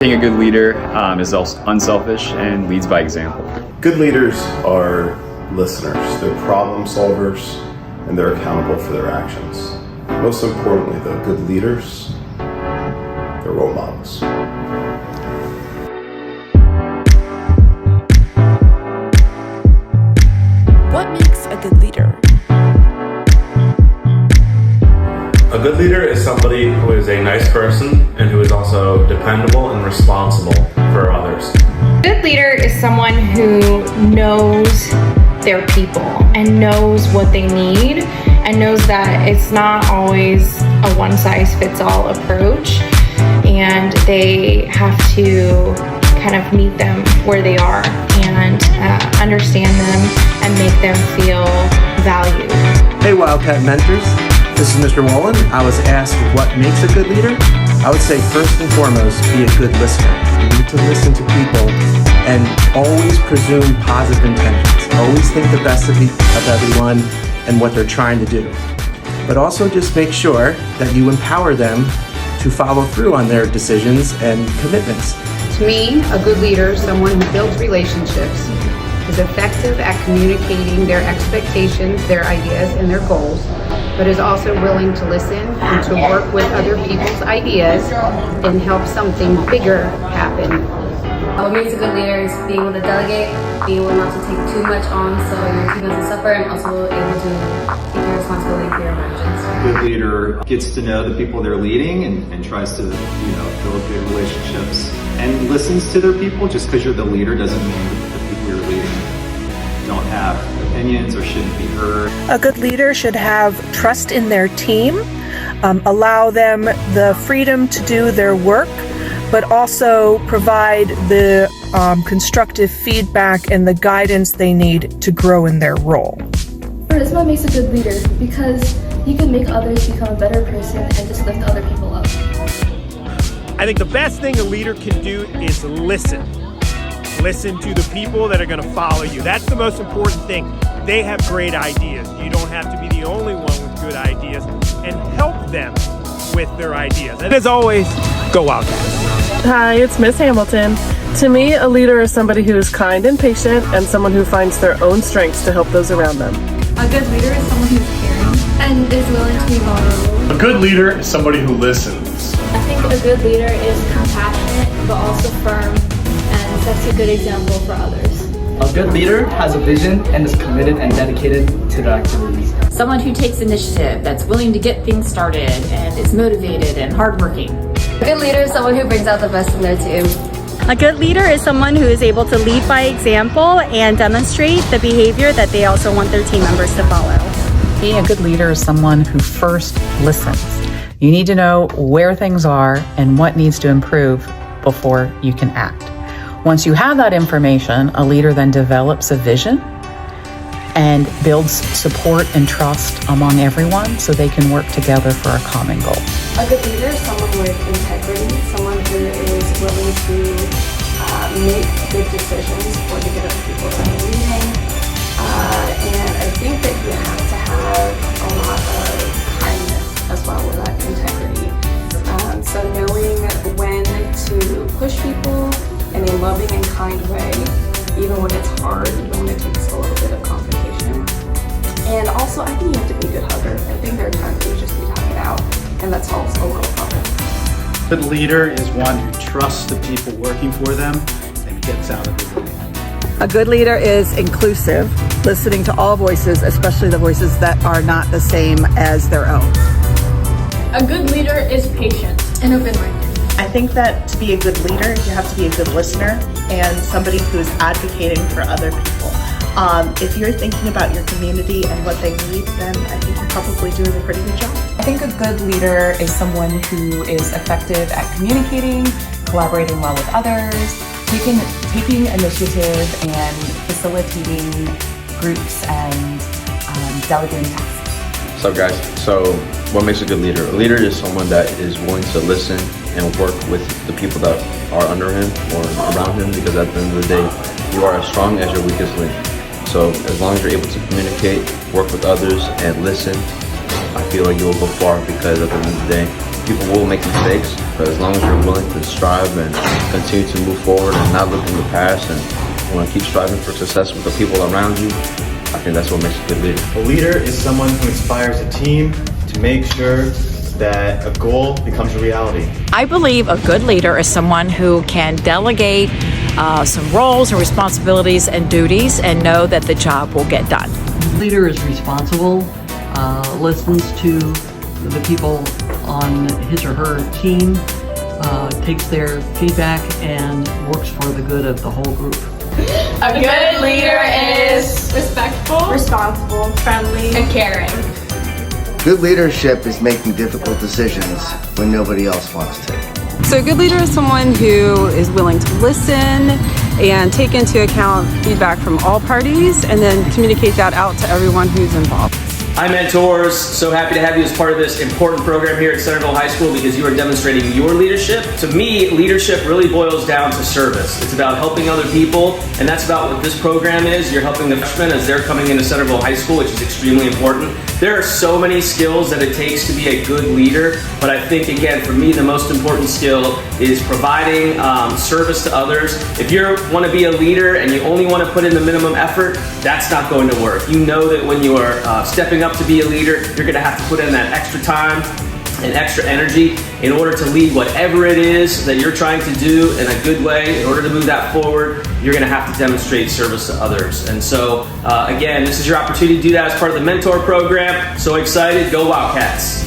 Being a good leader is also unselfish and leads by example. Good leaders are listeners, they're problem solvers, and they're accountable for their actions. Most importantly though, good leaders, they're role models. What makes a good leader? A good leader is somebody who is a nice person and who is also dependable and responsible for others. A good leader is someone who knows their people and knows what they need and knows that it's not always a one-size-fits-all approach, and they have to kind of meet them where they are and understand them and make them feel valued. Hey Wildcat mentors, this is Mr. Wallen. I was asked what makes a good leader. I would say first and foremost, be a good listener. You need to listen to people and always presume positive intentions. Always think the best of everyone and what they're trying to do. But also just make sure that you empower them to follow through on their decisions and commitments. To me, a good leader is someone who builds relationships, is effective at communicating their expectations, their ideas, and their goals, but is also willing to listen and to work with other people's ideas and help something bigger happen. What makes a good leader is being able to delegate, being able not to take too much on so your team doesn't suffer, and also able to take your responsibility for your actions. A good leader gets to know the people they're leading and tries to, build good relationships and listens to their people. Just because you're the leader doesn't mean that the people you're leading don't have opinions or shouldn't be heard. A good leader should have trust in their team, allow them the freedom to do their work, but also provide the constructive feedback and the guidance they need to grow in their role. Charisma makes a good leader because you can make others become a better person and just lift other people up. I think the best thing a leader can do is listen. Listen to the people that are going to follow you. That's the most important thing. They have great ideas. You don't have to be the only one with good ideas, and help them with their ideas. And as always, go Wildcats. Hi, it's Miss Hamilton. To me, a leader is somebody who is kind and patient and someone who finds their own strengths to help those around them. A good leader is someone who's caring and is willing to be vulnerable. A good leader is somebody who listens. I think a good leader is compassionate but also firm and sets a good example for others. A good leader has a vision and is committed and dedicated to their activities. Someone who takes initiative, that's willing to get things started and is motivated and hardworking. A good leader is someone who brings out the best in their team. A good leader is someone who is able to lead by example and demonstrate the behavior that they also want their team members to follow. Being a good leader is someone who first listens. You need to know where things are and what needs to improve before you can act. Once you have that information, a leader then develops a vision and builds support and trust among everyone so they can work together for a common goal. A good leader is someone with integrity, someone who is willing to make good decisions for the good of the people that are leading. And I think that you have to have a lot of kindness as well with that integrity. So knowing when to push people in a loving and kind way, even when it's hard, even when it takes a little bit of confrontation. And also, I think you have to be a good hugger. I think there are times where you just need to hug it out, and that solves a lot of problems. A good leader is one who trusts the people working for them and gets out of the way. A good leader is inclusive, listening to all voices, especially the voices that are not the same as their own. A good leader is patient and open-minded. I think that to be a good leader, you have to be a good listener and somebody who's advocating for other people. If you're thinking about your community and what they need, then I think you're probably doing a pretty good job. I think a good leader is someone who is effective at communicating, collaborating well with others, taking initiative and facilitating groups and delegating tasks. What's up, guys? So what makes a good leader? A leader is someone that is willing to listen and work with the people that are under him or around him, because at the end of the day, you are as strong as your weakest link. So as long as you're able to communicate, work with others, and listen, I feel like you will go far, because at the end of the day, people will make mistakes, But as long as you're willing to strive and continue to move forward and not look in the past and want to keep striving for success with the people around you, I think that's what makes a good leader. A leader is someone who inspires a team to make sure that a goal becomes a reality. I believe a good leader is someone who can delegate some roles and responsibilities and duties and know that the job will get done. The leader is responsible, listens to the people on his or her team, takes their feedback, and works for the good of the whole group. A good leader is respectful, responsible, friendly, and caring. Good leadership is making difficult decisions when nobody else wants to. So a good leader is someone who is willing to listen and take into account feedback from all parties and then communicate that out to everyone who's involved. Hi mentors, so happy to have you as part of this important program here at Centerville High School because you are demonstrating your leadership. To me, leadership really boils down to service. It's about helping other people, and that's about what this program is. You're helping the freshmen as they're coming into Centerville High School, which is extremely important. There are so many skills that it takes to be a good leader, but I think, again, for me, the most important skill is providing service to others. If you want to be a leader and you only want to put in the minimum effort, that's not going to work. You know that when you are stepping up to be a leader, you're going to have to put in that extra time and extra energy in order to lead whatever it is that you're trying to do in a good way. In order to move that forward, you're going to have to demonstrate service to others. And so, again, this is your opportunity to do that as part of the mentor program. So excited. Go Wildcats.